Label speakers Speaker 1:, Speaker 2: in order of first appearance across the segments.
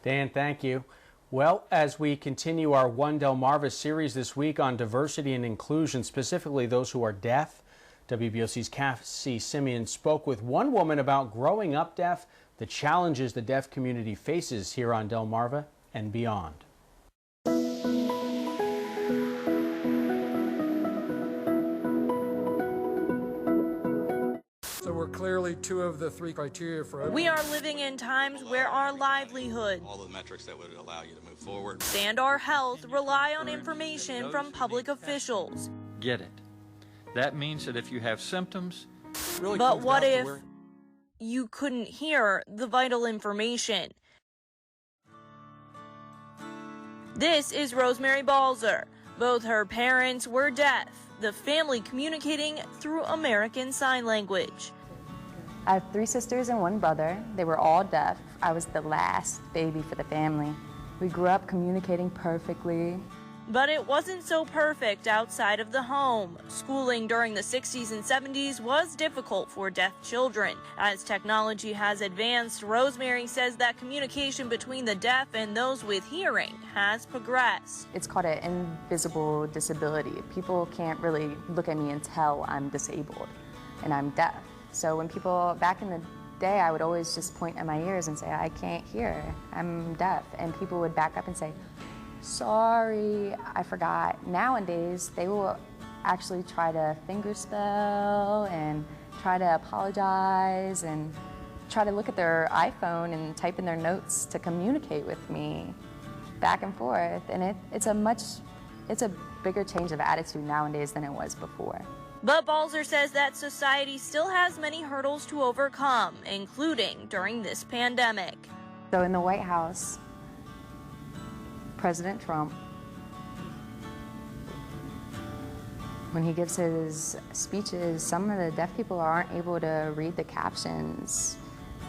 Speaker 1: Dan, thank you. Well, as we continue our One Delmarva series this week on diversity and inclusion, specifically those who are deaf, WBOC's Cassie Simeon spoke with one woman about growing up deaf, the challenges the deaf community faces here on Delmarva and beyond.
Speaker 2: So we're clearly two of the three criteria for opening.
Speaker 3: We are living in times where our livelihood,
Speaker 4: all the metrics that would allow you to move forward,
Speaker 3: and our health rely on information from public officials.
Speaker 5: Get it. That means that if you have symptoms,
Speaker 2: Really
Speaker 3: but
Speaker 2: comes
Speaker 3: what
Speaker 2: down to
Speaker 3: if you couldn't hear the vital information? This is Rosemary Balzer. Both her parents were deaf, the family communicating through American Sign Language.
Speaker 6: I have 3 sisters and 1 brother. They were all deaf. I was the last baby for the family. We grew up communicating perfectly.
Speaker 3: But it wasn't so perfect outside of the home. Schooling during the 60s and 70s was difficult for deaf children. As technology has advanced, Rosemary says that communication between the deaf and those with hearing has progressed.
Speaker 6: It's called an invisible disability. People can't really look at me and tell I'm disabled and I'm deaf. So when people, back in the day, I would always just point at my ears and say, I can't hear, I'm deaf. And people would back up and say, sorry, I forgot. Nowadays, they will actually try to fingerspell and try to apologize and try to look at their iPhone and type in their notes to communicate with me back and forth. And it's a bigger change of attitude nowadays than it was before.
Speaker 3: But Balzer says that society still has many hurdles to overcome, including during this pandemic.
Speaker 6: So in the White House, President Trump, when he gives his speeches, some of the deaf people aren't able to read the captions.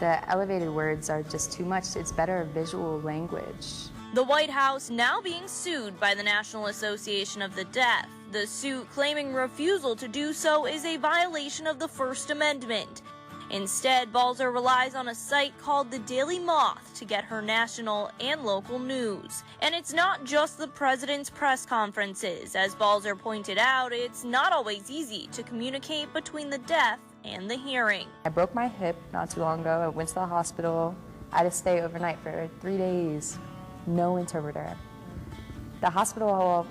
Speaker 6: The elevated words are just too much. It's better visual language.
Speaker 3: The White House now being sued by the National Association of the Deaf. The suit claiming refusal to do so is a violation of the First Amendment. Instead, Balzer relies on a site called the Daily Moth to get her national and local news. And it's not just the president's press conferences. As Balzer pointed out, it's not always easy to communicate between the deaf and the hearing.
Speaker 6: I broke my hip not too long ago. I went to the hospital. I had to stay overnight for 3 days. No interpreter. The hospital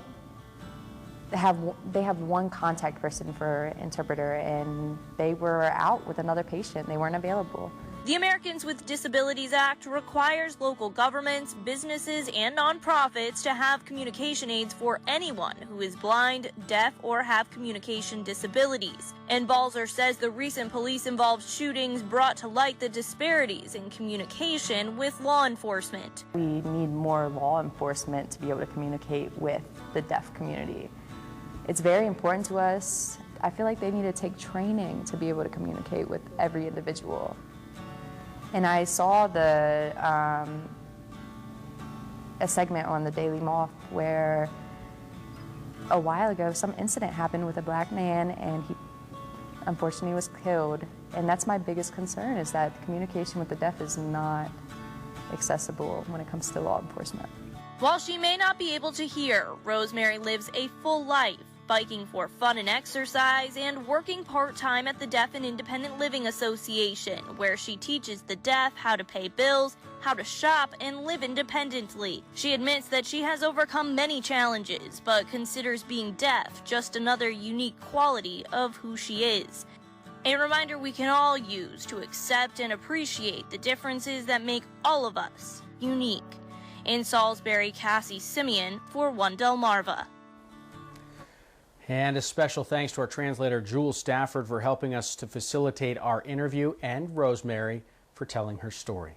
Speaker 6: they have one contact person for interpreter, and they were out with another patient. They weren't available.
Speaker 3: The Americans with Disabilities Act requires local governments, businesses, and nonprofits to have communication aids for anyone who is blind, deaf, or have communication disabilities. And Balzer says the recent police-involved shootings brought to light the disparities in communication with law enforcement.
Speaker 6: We need more law enforcement to be able to communicate with the deaf community. It's very important to us. I feel like they need to take training to be able to communicate with every individual. And I saw a segment on the Daily Moth where a while ago some incident happened with a black man and he unfortunately was killed. And that's my biggest concern, is that communication with the deaf is not accessible when it comes to law enforcement.
Speaker 3: While she may not be able to hear, Rosemary lives a full life, biking for fun and exercise, and working part-time at the Deaf and Independent Living Association, where she teaches the deaf how to pay bills, how to shop, and live independently. She admits that she has overcome many challenges, but considers being deaf just another unique quality of who she is. A reminder we can all use to accept and appreciate the differences that make all of us unique. In Salisbury, Cassie Simeon for One Delmarva.
Speaker 1: And a special thanks to our translator, Jules Stafford, for helping us to facilitate our interview, and Rosemary for telling her story.